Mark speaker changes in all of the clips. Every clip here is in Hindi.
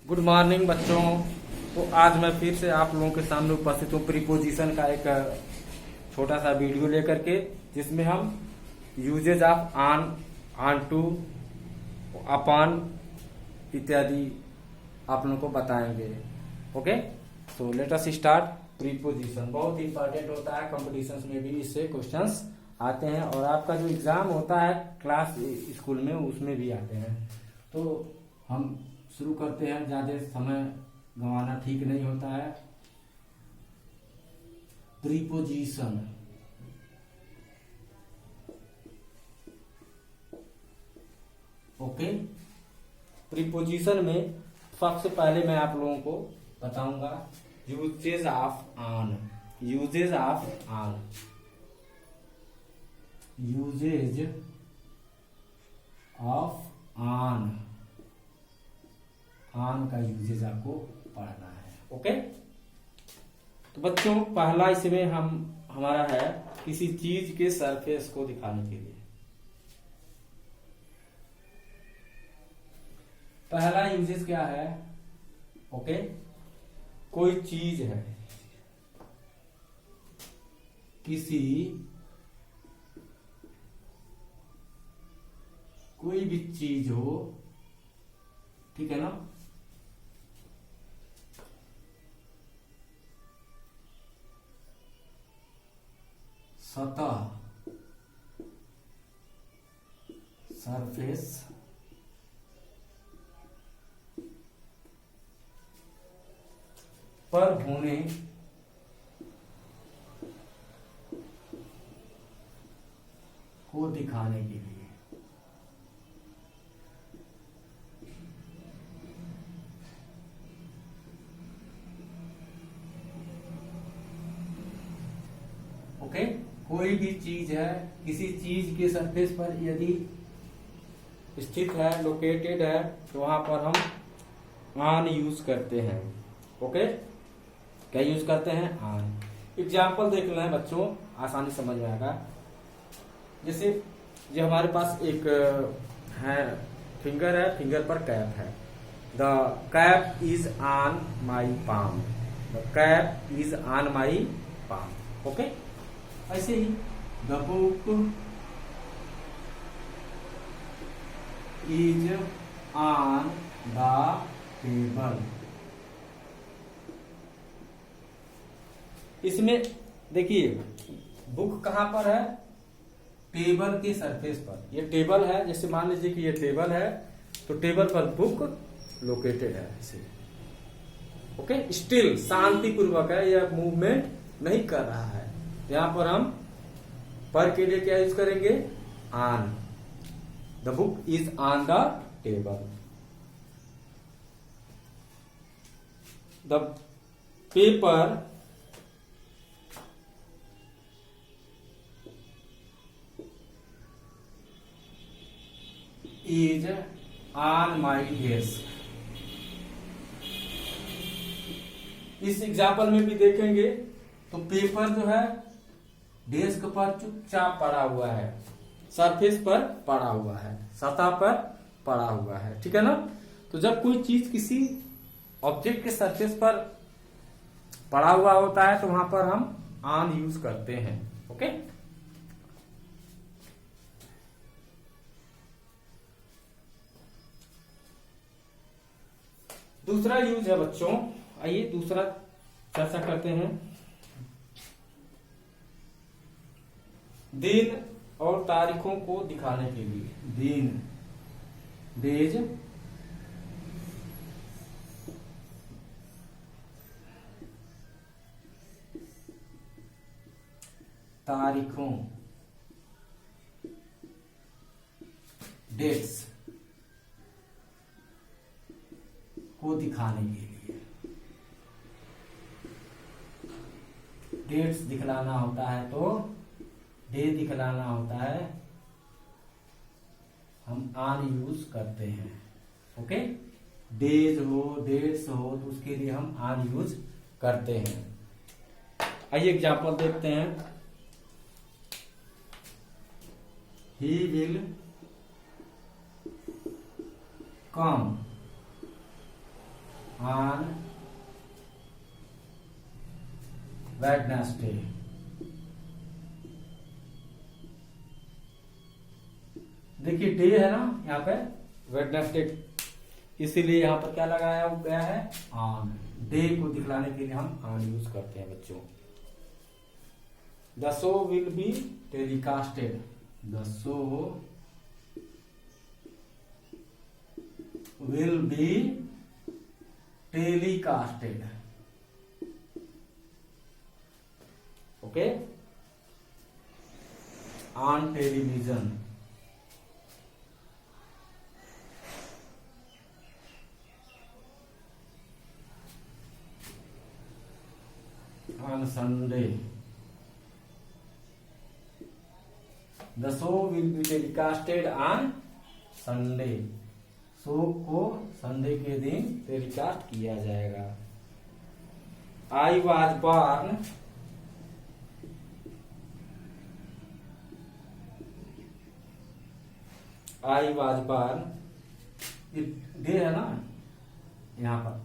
Speaker 1: गुड मॉर्निंग बच्चों। तो आज मैं फिर से आप लोगों के सामने उपस्थित हूँ प्रीपोजिशन का एक छोटा सा वीडियो लेकर के, जिसमें हम uses of on, onto, upon इत्यादि आप लोगों को बताएंगे। Okay, so let us start. Preposition बहुत इंपॉर्टेंट होता है, कंपटीशंस में भी इससे क्वेश्चंस आते हैं और आपका जो एग्जाम होता है क्लास स्कूल में उसमें भी आते हैं। तो हम शुरू करते हैं, ज्यादा समय गंवाना ठीक नहीं होता है। Preposition, okay. प्रीपोजिशन में सबसे पहले मैं आप लोगों को बताऊंगा uses of on. Uses of on, uses of on, on का यूजेज आपको पढ़ना है। ओके, तो बच्चों पहला इसमें हमारा है किसी चीज के सरफेस को दिखाने के लिए। पहला यूजेज क्या है? ओके, कोई चीज है, किसी कोई भी चीज हो, ठीक है ना, सतह, सरफेस पर होने को दिखाने के लिए। ओके, कोई भी चीज है, किसी चीज के सरफेस पर यदि स्थित है, लोकेटेड है, तो वहां पर हम ऑन यूज करते हैं। ओके, क्या यूज करते हैं? ऑन। एग्जाम्पल देख लें बच्चों, आसानी समझ में आएगा। जैसे जो हमारे पास एक है फिंगर है, फिंगर पर कैप है। The cap is on my palm, the cap is on my palm. Okay, ऐसे ही the book is on the table. इसमें देखिए बुक कहां पर है? टेबल के सरफेस पर। ये टेबल है, जैसे मान लीजिए कि ये टेबल है, तो टेबल पर बुक लोकेटेड है ऐसे। ओके, स्टिल शांतिपूर्वक है, यह मूवमेंट नहीं कर रहा है। यहां पर हम पर के लिए क्या यूज करेंगे? On. The book is on the table. The paper is on my desk. इस एग्जाम्पल में भी देखेंगे तो पेपर जो है डेस्क पर चुपचाप पड़ा हुआ है, सरफेस पर पड़ा हुआ है, सतह पर पड़ा हुआ है, ठीक है ना। तो जब कोई चीज किसी ऑब्जेक्ट के सरफेस पर पड़ा हुआ होता है तो वहां पर हम ऑन यूज करते हैं। ओके, दूसरा यूज है बच्चों, आइए दूसरा चर्चा करते हैं। दिन और तारीखों को दिखाने के लिए। दिन, डेज, तारीखों, डेट्स को दिखाने के लिए। डेट्स दिखलाना होता है तो डे दिखलाना होता है, हम ऑन यूज करते हैं। ओके, डेज हो, डेट्स हो, तो उसके लिए हम ऑन यूज करते हैं। आइए एग्जाम्पल देखते हैं। He will come on Wednesday. देखिए डे है ना यहाँ पे, वेडनेसडे, इसीलिए यहाँ पर क्या लगाया गया है, ऑन। डे को दिखलाने के लिए हम ऑन यूज करते हैं बच्चों। The show will be telecasted, the show will be telecasted. Okay, on television. On Sunday, the show will be telecasted on Sunday. Show को संडे के दिन टेलीकास्ट किया जाएगा। I was born, I was born, day है ना यहाँ पर,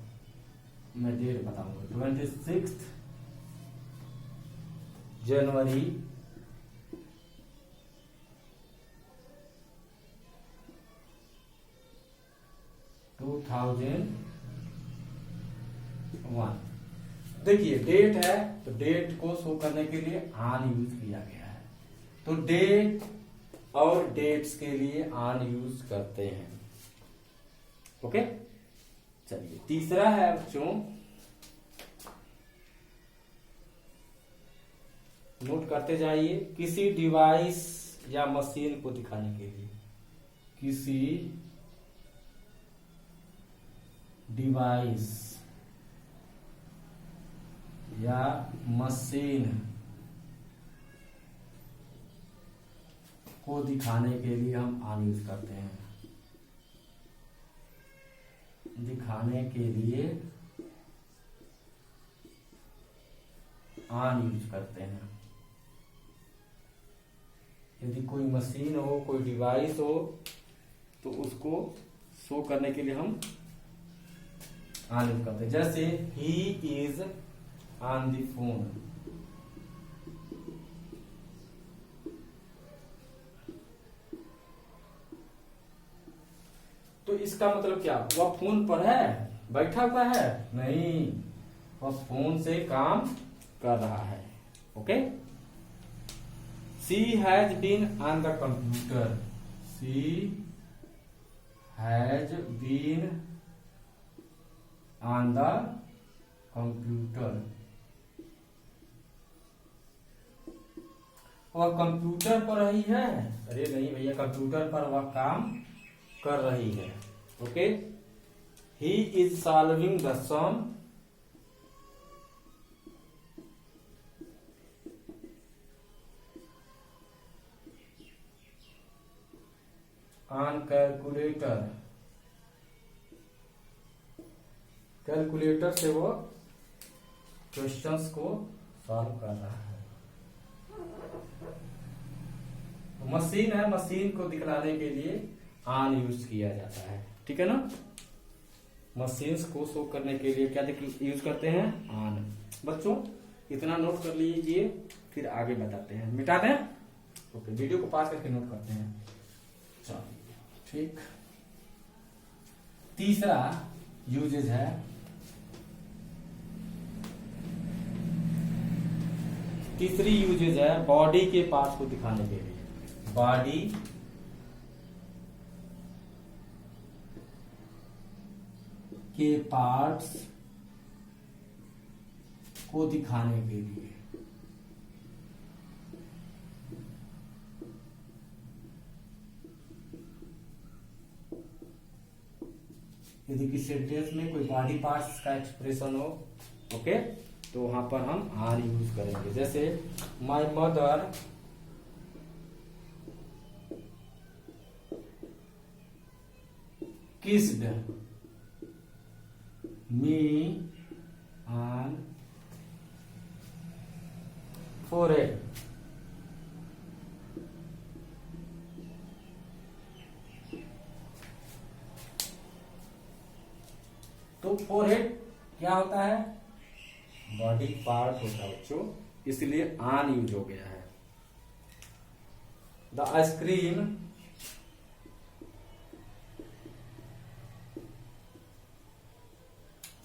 Speaker 1: मैं डेट बताऊंगा, 26 जनवरी 2001। देखिए डेट है तो डेट को शो करने के लिए ऑन यूज किया गया है, तो डेट और डेट्स के लिए ऑन यूज करते हैं। ओके, चलिए तीसरा है बच्चों, नोट करते जाइए, किसी डिवाइस या मशीन को दिखाने के लिए, किसी डिवाइस या मशीन को दिखाने के लिए हम ऑन यूज करते हैं। दिखाने के लिए ऑन यूज करते हैं। यदि कोई मशीन हो, कोई डिवाइस हो, तो उसको शो करने के लिए हम ऑन यूज करते हैं। जैसे he is on the phone, तो इसका मतलब क्या, वह फोन पर है, बैठा हुआ है, नहीं, वह फोन से काम कर रहा है। Okay, she has been on the computer, she has been on the computer, वह कंप्यूटर पर रही है, अरे नहीं भैया, कंप्यूटर पर वह काम कर रही है। Okay, he is solving the sum on calculator, calculator से वो क्वेश्चंस को सॉल्व कर रहा है। मशीन है, मशीन को दिखलाने के लिए ऑन यूज किया जाता है, ठीक है ना। मशीन्स को शो करने के लिए क्या यूज करते हैं, ऑन। बच्चों इतना नोट कर लीजिए, फिर आगे बताते हैं। मिटा दें, ओके, वीडियो को पास करके नोट करते हैं। चलिए ठीक, तीसरा यूजेज है, तीसरी यूजेज है बॉडी के पार्ट्स को दिखाने के लिए। बॉडी के पार्ट्स को दिखाने के लिए। यदि किसी सेंटेंस में कोई बॉडी पार्ट्स का एक्सप्रेशन हो, ओके, तो वहां पर हम आर यूज करेंगे। जैसे my mother kissed me on forehead. तो फोरहेड क्या होता है, बॉडी पार्ट होता है बच्चों, इसलिए आन यूज हो गया है। The ice cream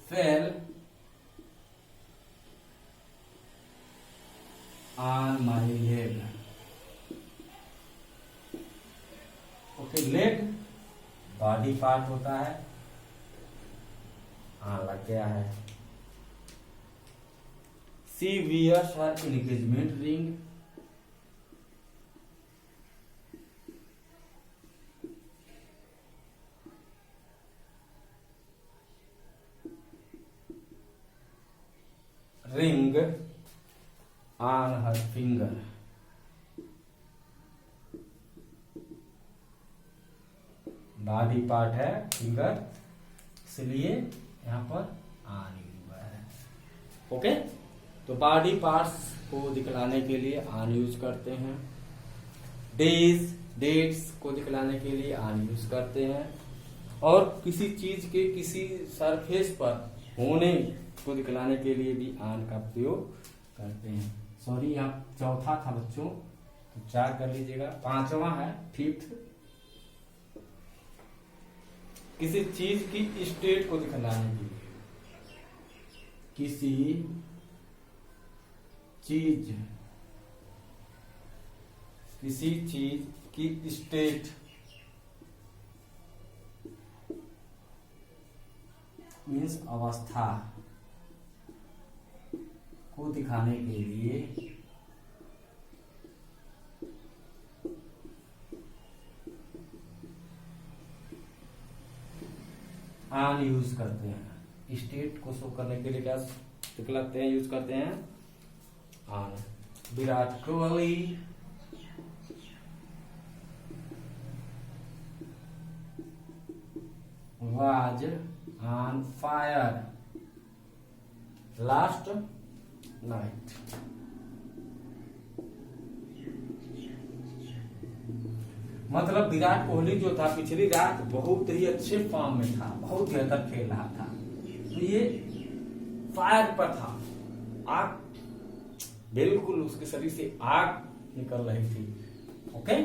Speaker 1: fell on my leg. Okay, leg body part होता है, लग गया है। She wears her engagement ring. Ring on her finger. Body part है फिंगर, इसलिए यहां पर ऑन यूज हुआ है। ओके, तो बॉडी पार्ट्स को दिखलाने के लिए ऑन यूज करते हैं। डेज डेट्स को दिखलाने के लिए ऑन यूज करते हैं। और किसी चीज के किसी सरफेस पर होने को दिखलाने के लिए भी ऑन का प्रयोग करते हैं। सॉरी, यहाँ चौथा था बच्चों, तो 4 कर लीजिएगा। 5वां है, फिफ्थ, किसी चीज की स्टेट को दिखलाने के लिए, किसी चीज की स्टेट मीन्स अवस्था को दिखाने के लिए ऑन यूज करते हैं। स्टेट को शो करने के लिए क्या दिखलाते हैं, यूज करते हैं on. Virat Kohli was on fire last night। मतलब विराट कोहली जो था पिछली रात बहुत ही अच्छे फॉर्म में था, बहुत बेहतर खेल रहा था, तो ये फायर पर था, आग, बिल्कुल उसके शरीर से आग निकल रही थी। Okay,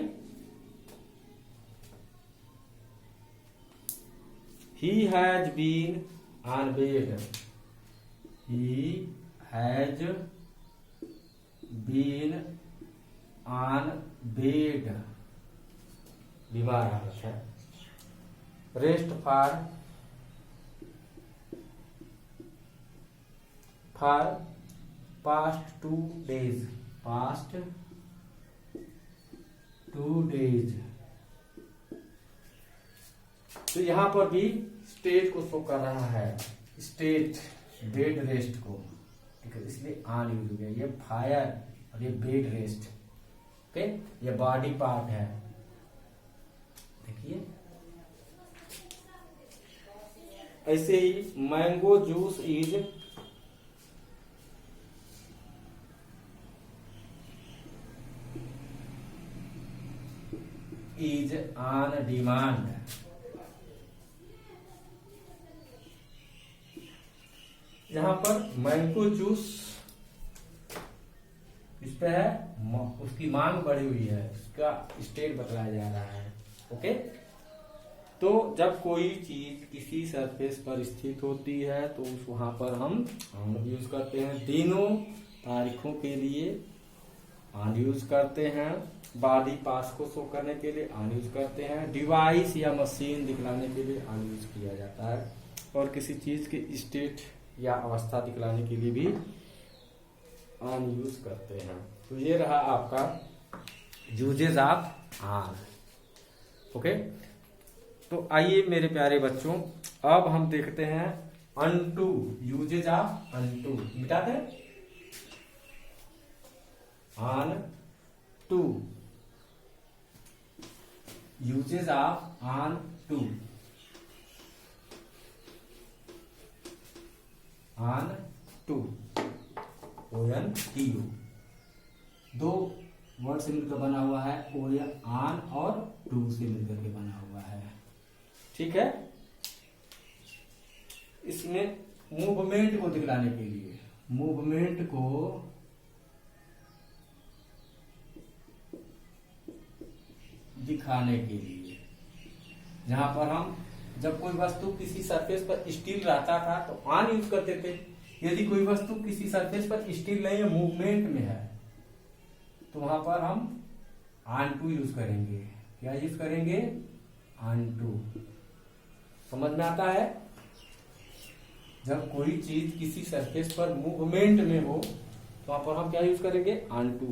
Speaker 1: he has been on bed, he has been on bed, बीमार हालत है। Rest for past 2 days, past 2 days। तो यहां पर भी स्टेट को शो कर रहा है, स्टेट बेड रेस्ट को, ठीक है, इसलिए ऑन यूज हो गया। ये फायर और ये बेड रेस्ट। ओके, ये बॉडी पार्ट है, देखिए। ऐसे ही mango juice is on demand. यहां पर मैंगो जूस इस पे है, उसकी मांग बढ़ी हुई है, उसका स्टेट बतलाया जा रहा है। ओके, तो जब कोई चीज किसी सरफेस पर स्थित होती है तो वहां पर हम ऑन यूज करते हैं। दिनों तारीखों के लिए ऑन यूज करते हैं। बॉडी पार्ट्स को शो करने के लिए ऑन यूज करते हैं। डिवाइस या मशीन दिखलाने के लिए ऑन यूज किया जाता है। और किसी चीज की स्टेट या अवस्था दिखलाने के लिए भी ऑन यूज करते हैं। तो ये रहा आपका यूजेज ऑफ ऑन। ओके, तो आइए मेरे प्यारे बच्चों, अब हम देखते हैं अनटू, यूजेज ऑफ अनटू। मिटाते हैं onto, uses of onto. Onto, ON-TU, 2 word से मिलकर बना हुआ है। ऑन और टू से मिलकर के बना हुआ है, ठीक है। इसमें मूवमेंट को दिखलाने के लिए, मूवमेंट को दिखाने के लिए, जहां पर हम जब कोई वस्तु किसी सरफेस पर स्टिल रहता था तो ऑन यूज करते थे। यदि कोई वस्तु किसी सरफेस पर स्टिल नहीं है, मूवमेंट में है, तो वहां पर हम ऑन टू यूज करेंगे। क्या यूज करेंगे? Onto. समझ में आता है? जब कोई चीज किसी सरफेस पर मूवमेंट में हो तो वहां पर हम क्या यूज करेंगे? Onto.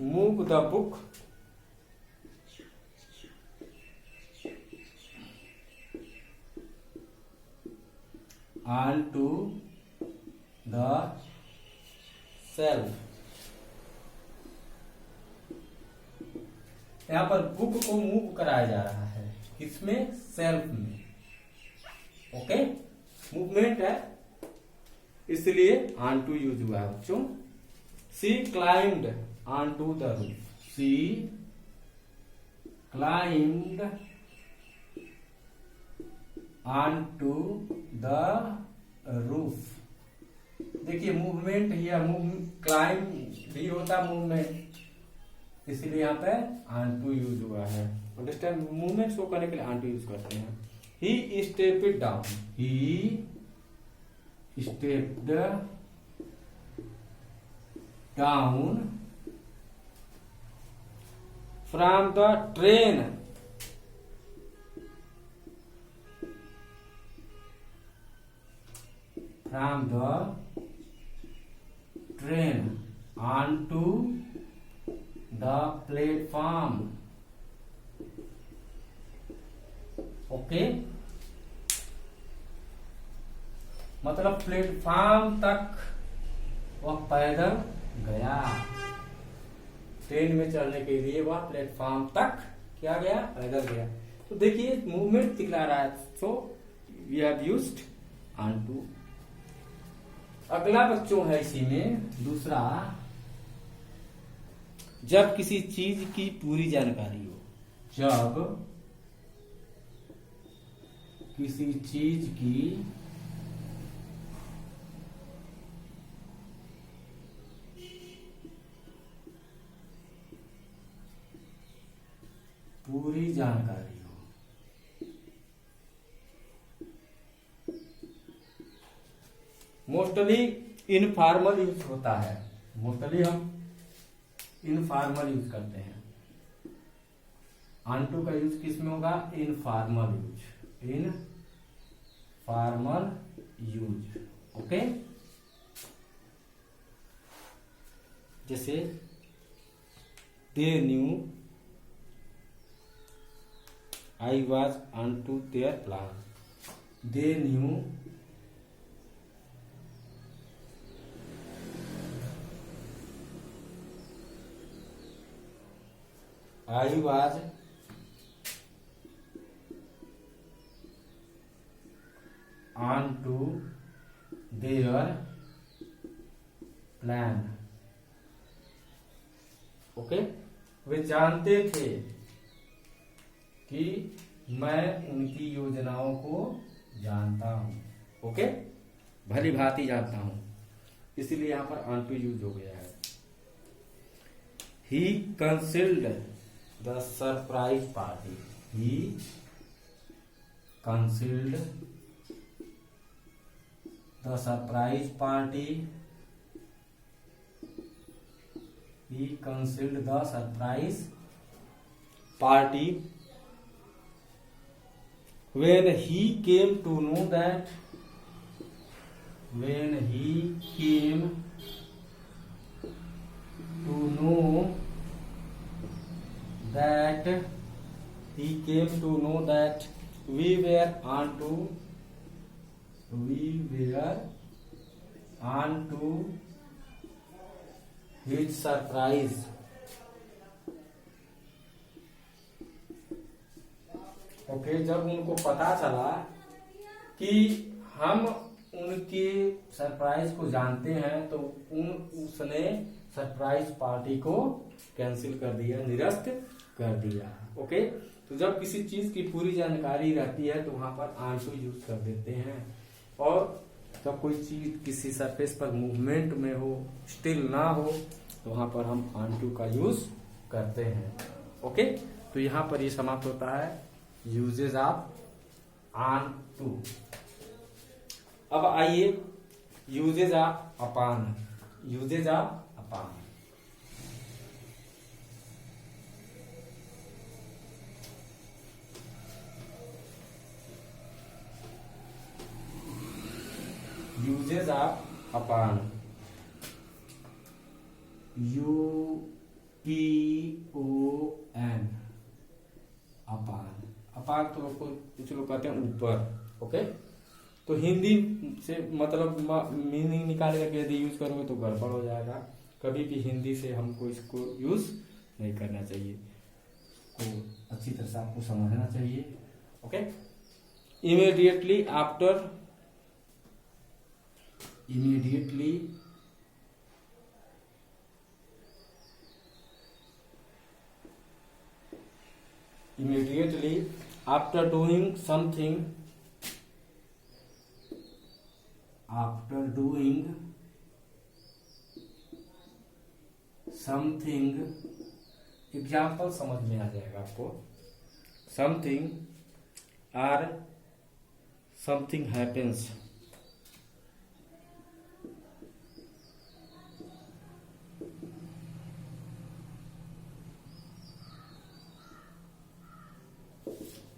Speaker 1: Move the book onto the shelf। यहां पर बुक को मूव कराया जा रहा है, किसमें? सेल्फ में। ओके, मूवमेंट है इसलिए ऑन टू यूज हुआ है बच्चों। She climbed on to the roof. She climbed onto the roof। देखिए मूवमेंट या क्लाइम भी होता मूवमेंट, इसलिए यहाँ पे onto यूज हुआ है। अंडरस्टैंड? मूवमेंट शो करने के लिए onto यूज करते हैं। He stepped down। He stepped down from the train onto the platform। Okay, मतलब प्लेटफॉर्म तक वह पैदल गया। ट्रेन में चढ़ने के लिए वह प्लेटफॉर्म तक क्या गया? पैदल गया। तो देखिए मूवमेंट दिखला रहा है, so we have used onto. अगला बच्चों है इसी में दूसरा, जब किसी चीज की पूरी जानकारी हो। जब किसी चीज की पूरी जानकारी हो। मोस्टली इनफॉर्मल यूज होता है, मोस्टली हम इनफॉर्मल यूज करते हैं। ऑन टू का यूज किस में होगा? Informal use. Informal use. Okay, जैसे they knew I was on to their plan. They knew I was on to their plan। Okay, वे जानते थे कि मैं उनकी योजनाओं को जानता हूं। ओके, भली भांति जानता हूं, इसलिए यहां पर ऑन टू यूज हो गया है। He concealed the surprise party। He concealed the surprise party। He concealed the surprise party when he came to know that when he came to know that he came to know that we were on to his surprise। Okay, जब उनको पता चला कि हम उनके सरप्राइज को जानते हैं तो उसने सरप्राइज पार्टी को कैंसिल कर दिया, निरस्त कर दिया। ओके, तो जब किसी चीज की पूरी जानकारी रहती है तो वहां पर ऑन टू यूज कर देते हैं। और जब कोई चीज किसी सरफेस पर मूवमेंट में हो, स्टिल ना हो, तो वहां पर हम ऑन टू का यूज करते हैं। ओके, तो यहां पर ये समाप्त होता है यूजेज ऑफ ऑन टू। अब आइए uses of upon. Uses of upon, uses of upon, UPON, upon. Upon तो कुछ लोग कहते हैं ऊपर। ओके, तो हिंदी से मतलब मीनिंग निकाल करके यदि यूज करोगे तो गड़बड़ हो जाएगा। कभी भी हिंदी से हमको इसको यूज नहीं करना चाहिए, तो अच्छी तरह से आपको समझना चाहिए। Okay, immediately after, immediately after doing something, example समझ में आ जाएगा आपको। समथिंग और समथिंग हैपेंस,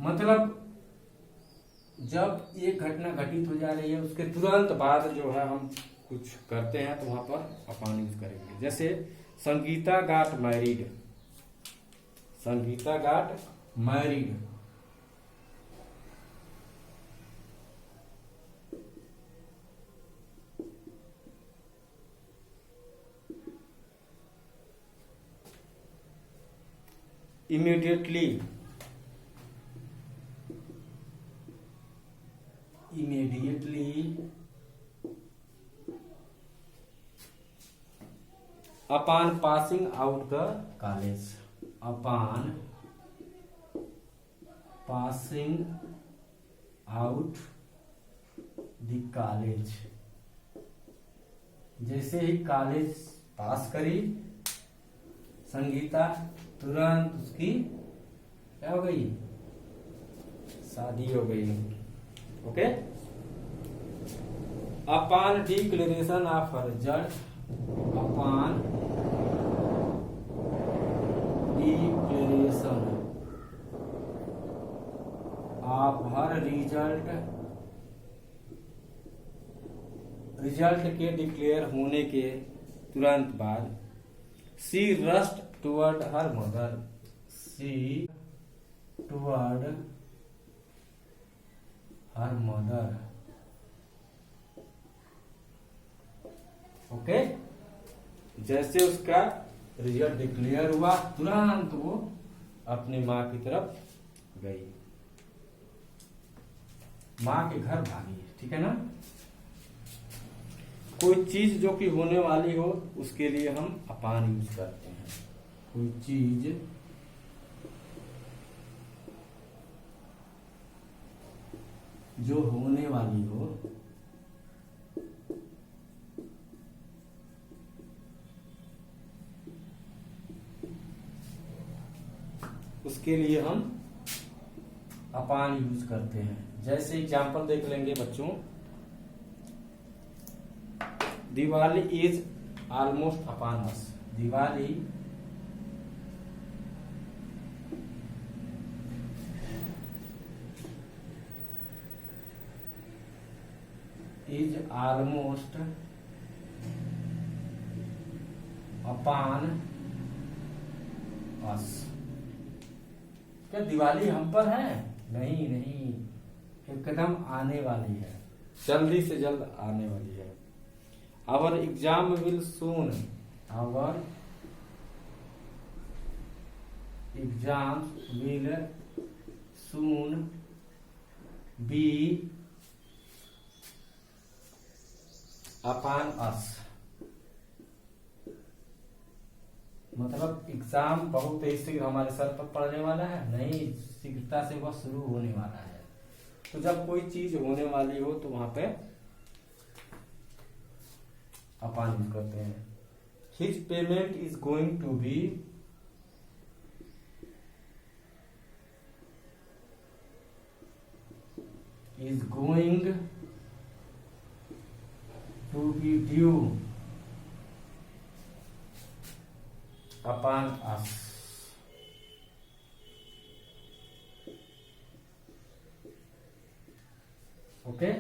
Speaker 1: मतलब जब एक घटना घटित हो जा रही है उसके तुरंत बाद जो है हम कुछ करते हैं तो वहां पर अपॉन यूज करेंगे। जैसे Sangeeta got married, Sangeeta got married, immediately, upon passing out the college, upon passing out the college, जैसे ही कॉलेज पास करी संगीता, तुरंत उसकी क्या हो गई, शादी हो गई। Okay, upon declaration of result, upon declaration of her result, result के डिक्लेयर होने के तुरंत बाद, सी रस्ट टुवर्ड हर मदर, सी टुवर्ड हर मदर। ओके, जैसे उसका रिजल्ट डिक्लेयर हुआ तुरंत वो अपनी माँ की तरफ गई, माँ के घर भागी। ठीक है ना। कोई चीज जो कि होने वाली हो उसके लिए हम अपॉन यूज करते हैं। कोई चीज जो होने वाली हो उसके लिए हम अपॉन यूज करते हैं। जैसे एग्जांपल देख लेंगे बच्चों, Diwali is almost upon us, Diwali is almost upon us. क्या दिवाली हम पर है? नहीं नहीं, एकदम आने वाली है, जल्दी से जल्द आने वाली है। Our exam will soon, our exam will soon be upon us. मतलब एग्जाम बहुत ही शीघ्र हमारे सर पर पड़ने वाला है, नहीं, शीघ्रता से वह शुरू होने वाला है। तो जब कोई चीज होने वाली हो तो वहां पे अपान यूज करते हैं। His payment is going to be due upon us. Okay,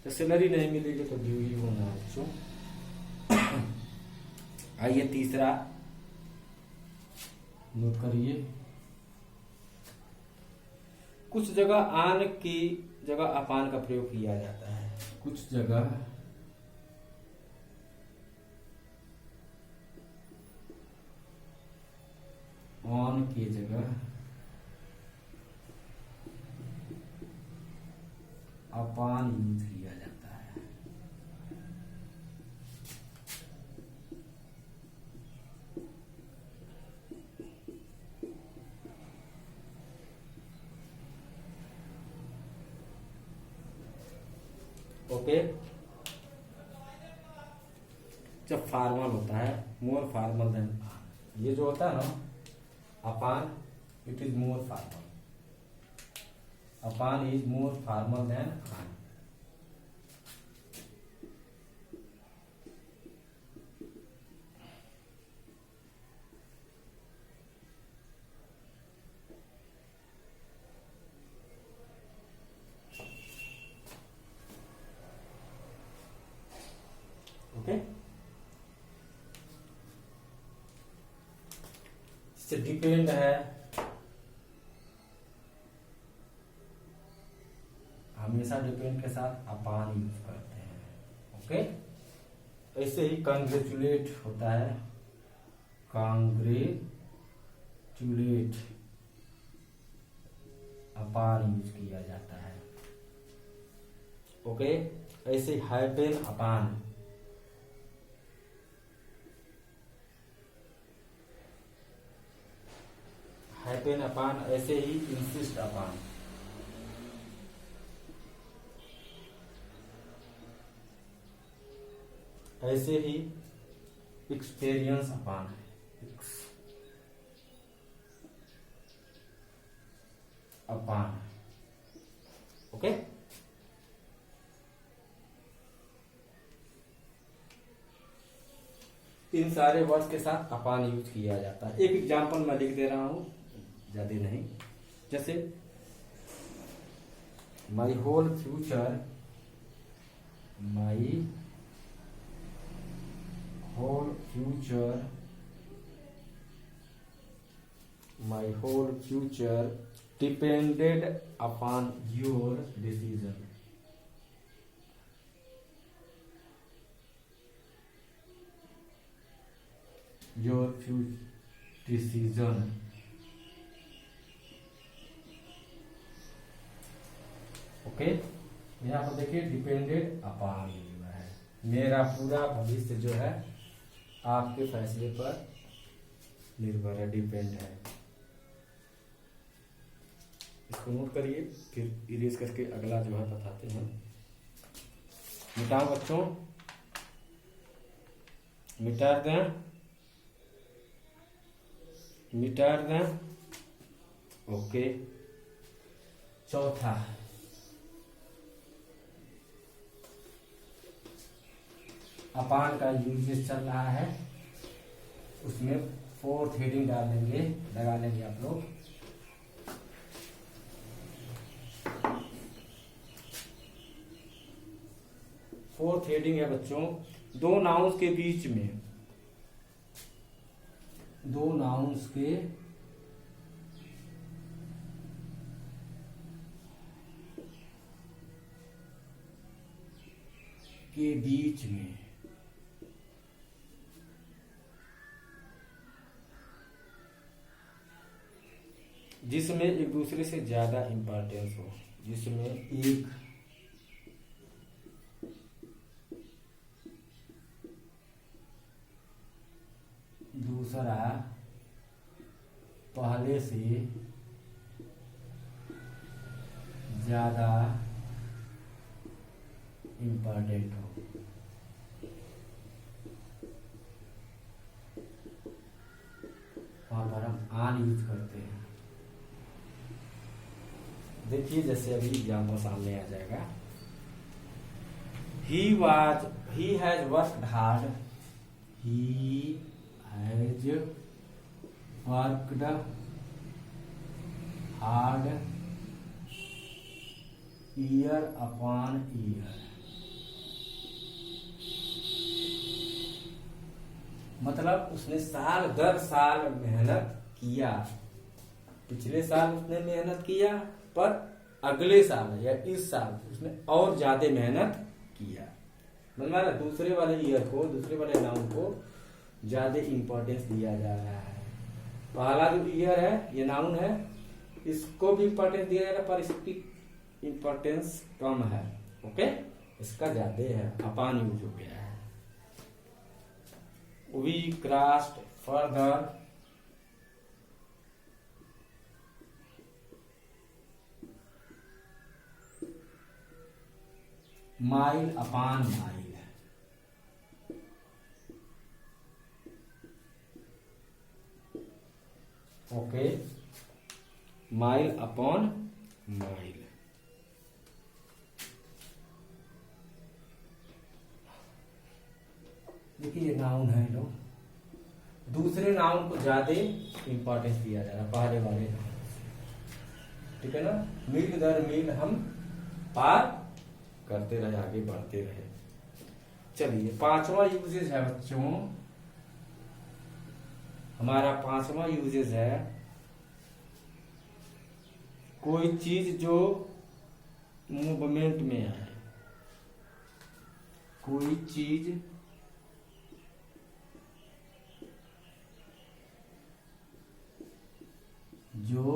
Speaker 1: तो सैलरी नहीं मिलेगी तो ड्यू ही होना है बच्चों। आइए तीसरा नोट करिए। कुछ जगह आन की जगह अपान का प्रयोग किया जाता है। कुछ जगह ऑन की जगह अपान यूज किया जाता है। ओके, जब फॉर्मल होता है, मोर फॉर्मल देन, ये जो होता है ना upon, it is more formal. Upon is more formal than on. Okay, इससे डिपेंड है, हमेशा डिपेंड के साथ अपान यूज करते हैं। ओके, ऐसे ही कांग्रेचुलेट होता है, कांग्रेचुलेट अपान यूज किया जाता है। ओके, ऐसे हाइपेन अपान, हाइपेन अपान, ऐसे ही इंसिस्ट अपान। ऐसे ही एक्सपीरियंस अपान, अपान। ओके, इन सारे वर्ड्स के साथ अपान यूज किया जाता है। एक एग्जांपल मैं लिख दे रहा हूं, ज्यादा नहीं। जैसे my whole future, my whole future, my whole future depended upon your decision. Your future decision. Okay, यहाँ पर देखिए डिपेंडेड अपॉन है, मेरा पूरा भविष्य जो है आपके फैसले पर निर्भर है, डिपेंड है। इसको नोट करिए, फिर इरेज करके अगला जो है बताते हैं। मिटाओ बच्चों, मिटा दें, मिटा दें। ओके, चौथा अपान का यूजेस चल रहा है, उसमें फोर्थ हेडिंग डाल देंगे, लगा लेंगे आप लोग। फोर्थ हेडिंग है बच्चों, दो नाउन्स के बीच में, दो नाउन्स के बीच में जिसमें एक दूसरे से ज्यादा इंपॉर्टेंस हो, जिसमें एक दूसरा पहले से ज्यादा इम्पोर्टेंट हो, वहां पर हम आन यूज करते हैं। देखिए जैसे अभी एग्जाम्पल सामने आ जाएगा। he has worked hard, he has worked hard year upon year। मतलब उसने साल दर साल मेहनत किया। पिछले साल उसने मेहनत किया, पर अगले साल या इस साल उसने और ज्यादा मेहनत किया। मतलब दूसरे वाले ईयर को, दूसरे वाले नाउन को ज्यादा इंपॉर्टेंस दिया जा रहा है। पहला जो ईयर है, ये नाउन है, इसको भी इंपॉर्टेंस दिया जा रहा है, पर इसकी इंपॉर्टेंस कम है। ओके, इसका ज्यादा है, अपान यूज हो गया है। We crossed further mile upon mile। Okay, mile upon mile. देखिए ये नाउन है, लो दूसरे नाउन को ज्यादा इंपॉर्टेंस दिया जा रहा है पहले वाले नाउन से। ठीक है ना, मील दर मील हम पार करते रहे, आगे बढ़ते रहे। चलिए पांचवा यूजेज है बच्चों, हमारा पांचवा यूजेज है कोई चीज जो मूवमेंट में आए। कोई चीज जो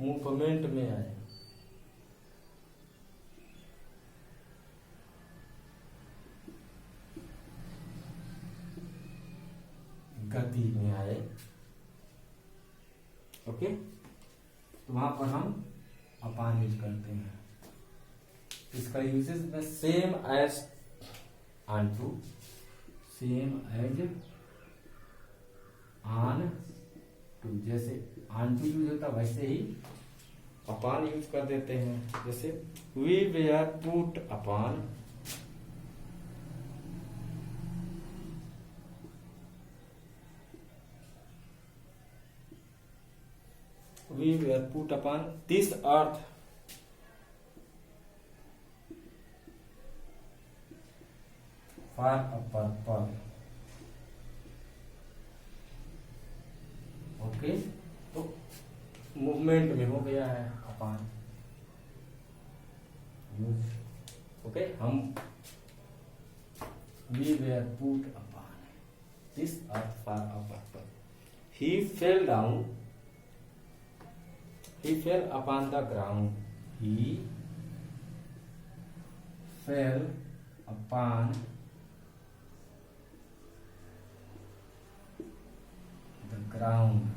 Speaker 1: मूवमेंट में आए। गति में आए। ओके, तो वहां पर हम अपान यूज करते हैं। इसका यूजेस में same as onto, same as onto. जैसे ऑन टू यूज होता वैसे ही अपान यूज कर देते हैं। जैसे we were put upon, we were put upon this earth for a purpose। Okay, तो मूवमेंट में हो गया है अपान यूज। ओके, हम we were put upon this earth for a purpose। he fell down, he fell upon the ground, he fell upon the ground।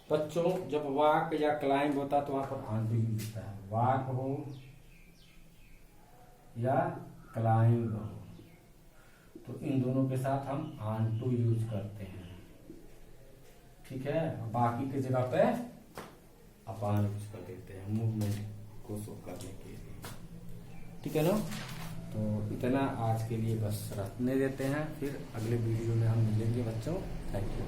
Speaker 1: बच्चों जब वॉक या क्लाइंब होता तो वहां पर ऑन टू यूज होता है। वॉक हो या क्लाइंब हो, तो इन दोनों के साथ हम ऑन टू यूज करते हैं। ठीक है, बाकी की जगह पे अपान यूज कर देते हैं मूवमेंट को शो करने के लिए। ठीक है ना, तो इतना आज के लिए बस रखने देते हैं, फिर अगले वीडियो में हम मिलेंगे बच्चों। Thank you.